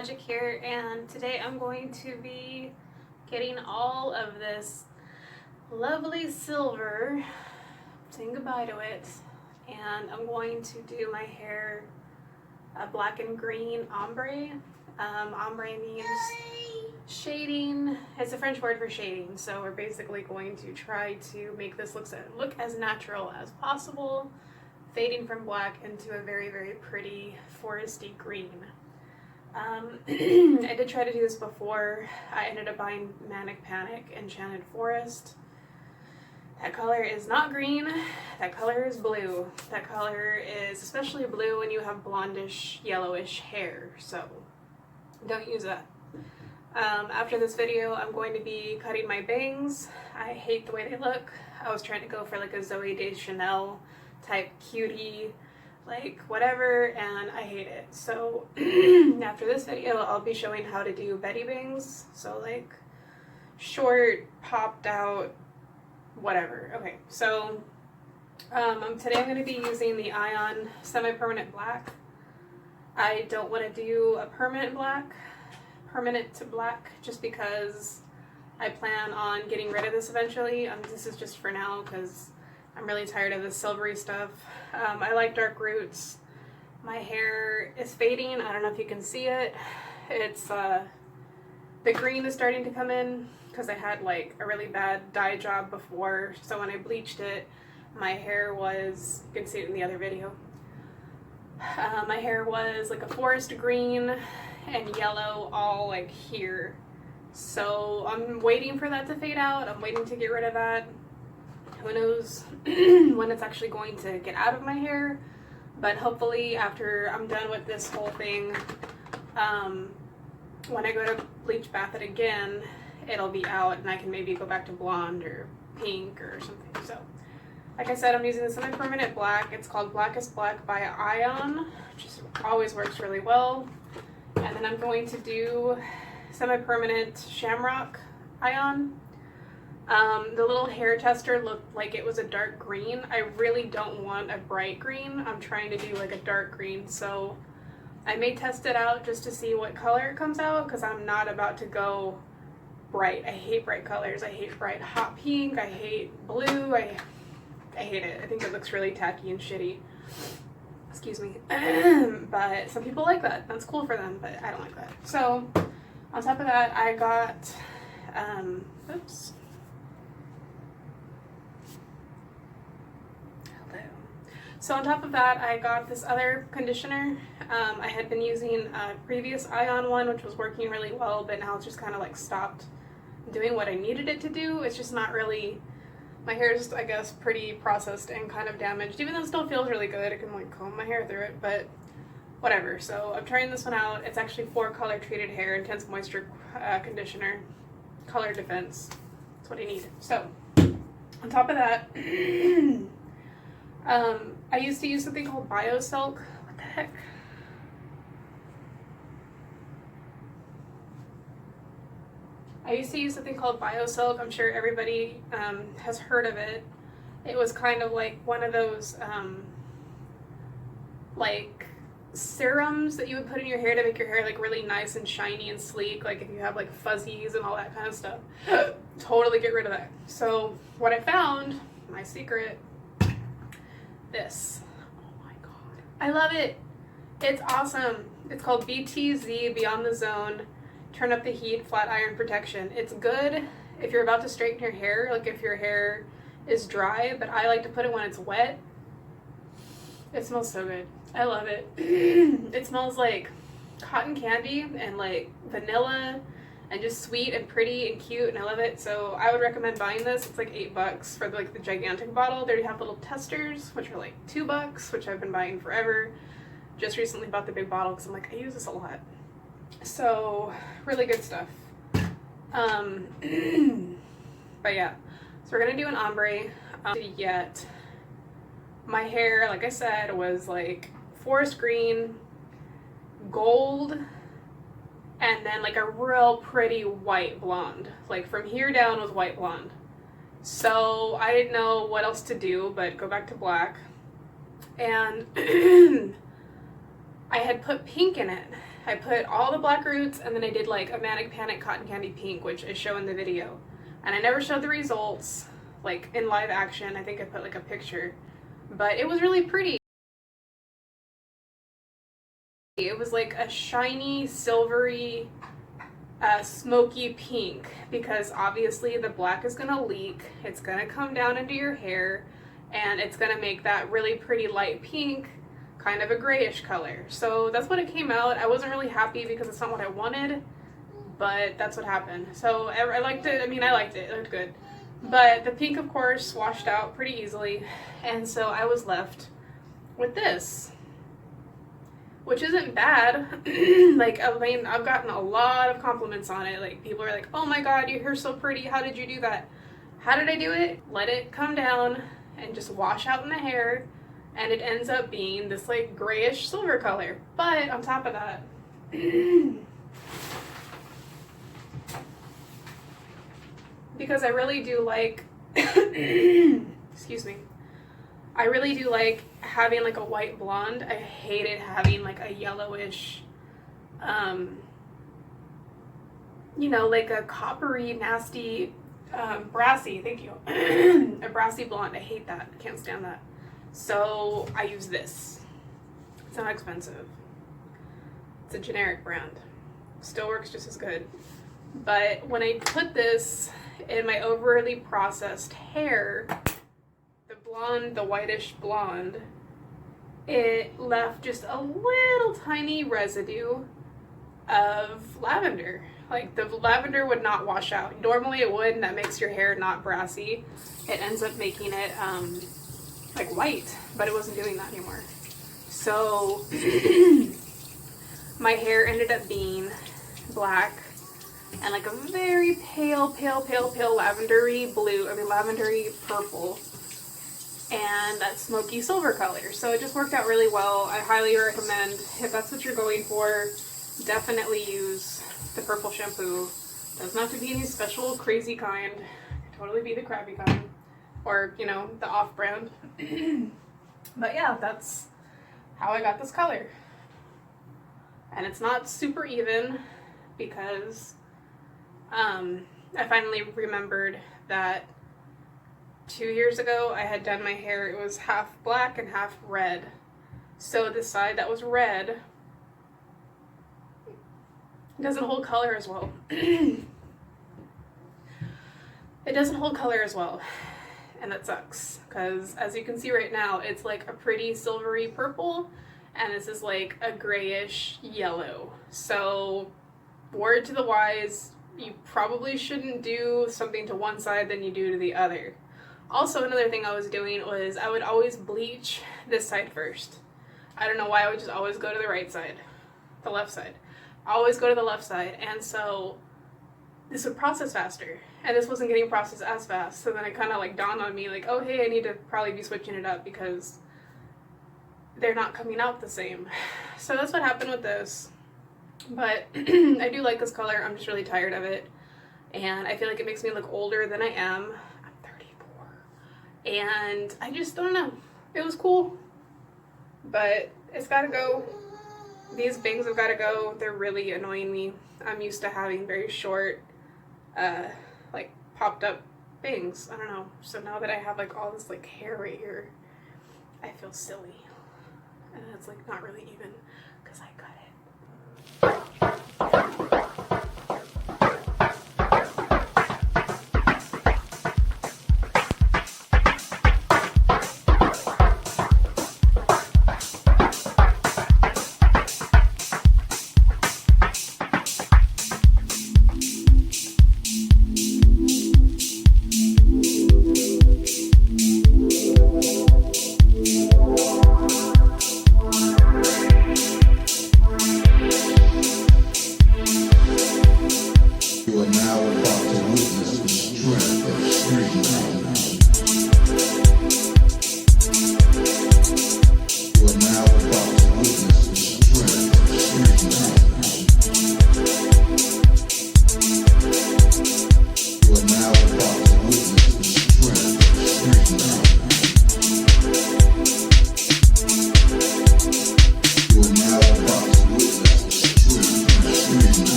Magic here, and today I'm going to be getting all of this lovely silver, saying goodbye to it, and I'm going to do my hair a black and green ombre. Ombre means shading. It's a French word for shading, so we're basically going to try to make this look as natural as possible, fading from black into a very, very pretty foresty green. I did try to do this before. I ended up buying Manic Panic Enchanted Forest. That color is not green, that color is blue. That color is especially blue when you have blondish, yellowish hair, so don't use that. After this video, I'm going to be cutting my bangs. I hate the way they look. I was trying to go for like a Zoe Deschanel type cutie, like whatever, and I hate it. So after this video, I'll be showing how to do Betty bangs. So like short, popped out, whatever. Okay, so today I'm going to be using the Ion semi-permanent black. I don't want to do a permanent to black, just because I plan on getting rid of this eventually. This is just for now because I'm really tired of the silvery stuff. I like dark roots. My hair is fading. I don't know if you can see it. It's the green is starting to come in because I had like a really bad dye job before. So when I bleached it, my hair was, you can see it in the other video. My hair was like a forest green and yellow all like here. So I'm waiting for that to fade out. I'm waiting to get rid of that. Who knows when it's actually going to get out of my hair, but hopefully after I'm done with this whole thing, when I go to bleach bath it again, it'll be out and I can maybe go back to blonde or pink or something. So like I said, I'm using the semi-permanent black. It's called Blackest Black by Ion, which always works really well. And then I'm going to do semi-permanent Shamrock Ion. The little hair tester looked like it was a dark green. I really don't want a bright green. I'm trying to do like a dark green, so I may test it out just to see what color it comes out, because I'm not about to go bright. I hate bright colors. I hate bright hot pink. I hate blue. I hate it. I think it looks really tacky and shitty. Excuse me. But some people like that. That's cool for them, but I don't like that. So on top of that, I got, oops. So on top of that, I got this other conditioner. I had been using a previous Ion one, which was working really well, but now it's just kind of like stopped doing what I needed it to do. It's just not really, my hair is, I guess, pretty processed and kind of damaged, even though it still feels really good. I can like comb my hair through it, but whatever. So I'm trying this one out. It's actually for color treated hair, intense moisture conditioner, color defense. That's what I need. So on top of that, I used to use something called BioSilk. What the heck? I used to use something called BioSilk. I'm sure everybody has heard of it. It was kind of like one of those like serums that you would put in your hair to make your hair like really nice and shiny and sleek, like if you have like fuzzies and all that kind of stuff. Totally get rid of that. So what I found, my secret, this. Oh my god. I love it. It's awesome. It's called BTZ, Beyond the Zone, Turn Up the Heat Flat Iron Protection. It's good if you're about to straighten your hair, like if your hair is dry, but I like to put it when it's wet. It smells so good. I love it. It smells like cotton candy and like vanilla and just sweet and pretty and cute, and I love it. So I would recommend buying this. It's like $8 for like the gigantic bottle. They already have little testers, which are like $2, which I've been buying forever. Just recently bought the big bottle because I'm like, I use this a lot. So really good stuff. But yeah, so we're gonna do an ombre. Yet my hair, like I said, was like forest green, gold, and then like a real pretty white blonde. Like from here down was white blonde. So I didn't know what else to do but go back to black. And I had put pink in it. I put all the black roots, and then I did like a Manic Panic Cotton Candy Pink, which I show in the video. And I never showed the results, like in live action. I think I put like a picture, but it was really pretty. It was like a shiny, silvery, smoky pink, because obviously the black is gonna leak, it's gonna come down into your hair, and it's gonna make that really pretty light pink kind of a grayish color. So that's what it came out. I wasn't really happy because it's not what I wanted, but that's what happened. So I liked it. I mean, I liked it. It looked good. But the pink, of course, washed out pretty easily, and so I was left with this, which isn't bad. Like, I mean, I've gotten a lot of compliments on it. Like, people are like, oh my god, your hair's so pretty, how did you do that? How did I do it? Let it come down and just wash out in the hair, and it ends up being this like grayish silver color. But on top of that, because I really do like excuse me, I really do like having like a white blonde. I hated having like a yellowish, you know, like a coppery, nasty, brassy, thank you, a brassy blonde. I hate that. I can't stand that. So I use this. It's not expensive. It's a generic brand. Still works just as good. But when I put this in my overly processed hair, the whitish blonde, it left just a little tiny residue of lavender. Like, the lavender would not wash out. Normally it would, and that makes your hair not brassy. It ends up making it like white, but it wasn't doing that anymore. So my hair ended up being black and like a very pale lavendery blue, lavendery purple, and that smoky silver color. So it just worked out really well. I highly recommend, if that's what you're going for, definitely use the purple shampoo. Doesn't have to be any special crazy kind. It could totally be the crappy kind, or, you know, the off-brand. But yeah, that's how I got this color. And it's not super even, because I finally remembered that 2 years ago I had done my hair, it was half black and half red. So the side that was red doesn't hold color as well. It doesn't hold color as well, and that sucks, because as you can see right now, it's like a pretty silvery purple, and this is like a grayish yellow. So word to the wise, you probably shouldn't do something to one side than you do to the other. Also, another thing I was doing was I would always bleach this side first. I don't know why, I would just always go to the right side, the left side. I always go to the left side, and so this would process faster, and this wasn't getting processed as fast. So then it kind of like dawned on me, like, oh hey, I need to probably be switching it up because they're not coming out the same. So that's what happened with this. But I do like this color. I'm just really tired of it, and I feel like it makes me look older than I am. I'm 34, and I just don't know. It was cool, but it's gotta go. These bangs have gotta go. They're really annoying me. I'm used to having very short, like popped up bangs. I don't know. So now that I have like all this like hair right here, I feel silly, and it's like not really even because I cut it.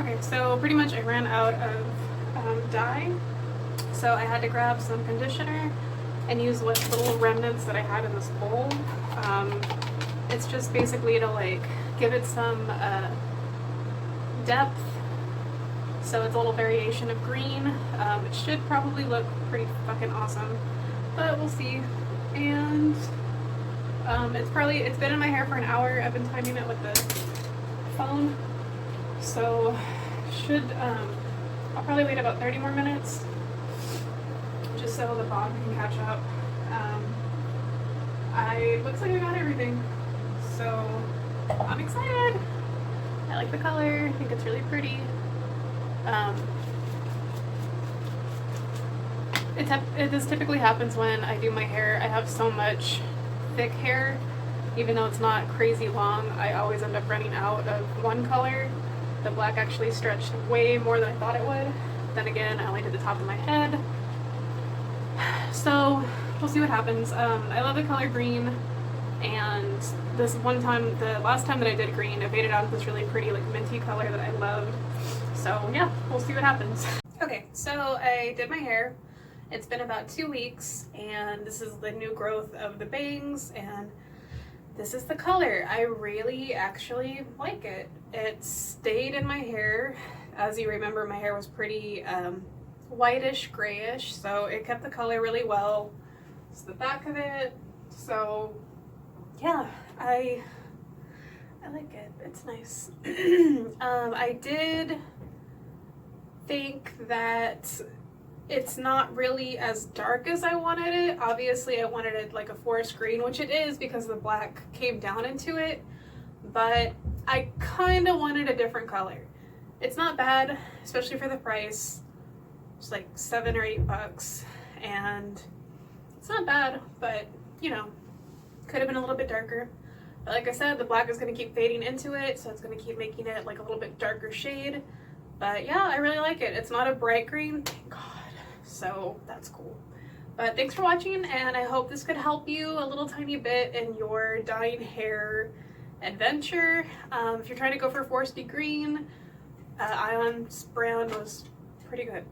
Okay, so pretty much I ran out of dye, so I had to grab some conditioner and use what little remnants that I had in this bowl. It's just basically to like give it some depth, so it's a little variation of green. It should probably look pretty fucking awesome, but we'll see. And it's been in my hair for an hour. I've been timing it with the phone, so I'll probably wait about 30 more minutes just so the bob can catch up. Looks like I got everything, so I'm excited. I like the color. I think it's really pretty. This typically happens when I do my hair. I have so much thick hair, even though it's not crazy long, I always end up running out of one color. The black actually stretched way more than I thought it would. Then again, I only did the top of my head. So we'll see what happens. I love the color green, and this one time, the last time that I did green, it faded out this really pretty like minty color that I loved. So yeah, we'll see what happens. Okay, so I did my hair. It's been about 2 weeks, and this is the new growth of the bangs, and this is the color. I really actually like it. It stayed in my hair. As you remember, my hair was pretty whitish, grayish, so it kept the color really well. It's the back of it. So yeah, I like it. It's nice. I did think that it's not really as dark as I wanted it. Obviously, I wanted it like a forest green, which it is because the black came down into it, but I kind of wanted a different color. It's not bad, especially for the price. It's like $7 or $8, and it's not bad, but you know, could have been a little bit darker. But like I said, the black is going to keep fading into it, so it's going to keep making it like a little bit darker shade. But yeah, I really like it. It's not a bright green, thank God. So that's cool. But thanks for watching, and I hope this could help you a little tiny bit in your dyeing hair adventure. If you're trying to go for foresty green, Ion's brand was pretty good.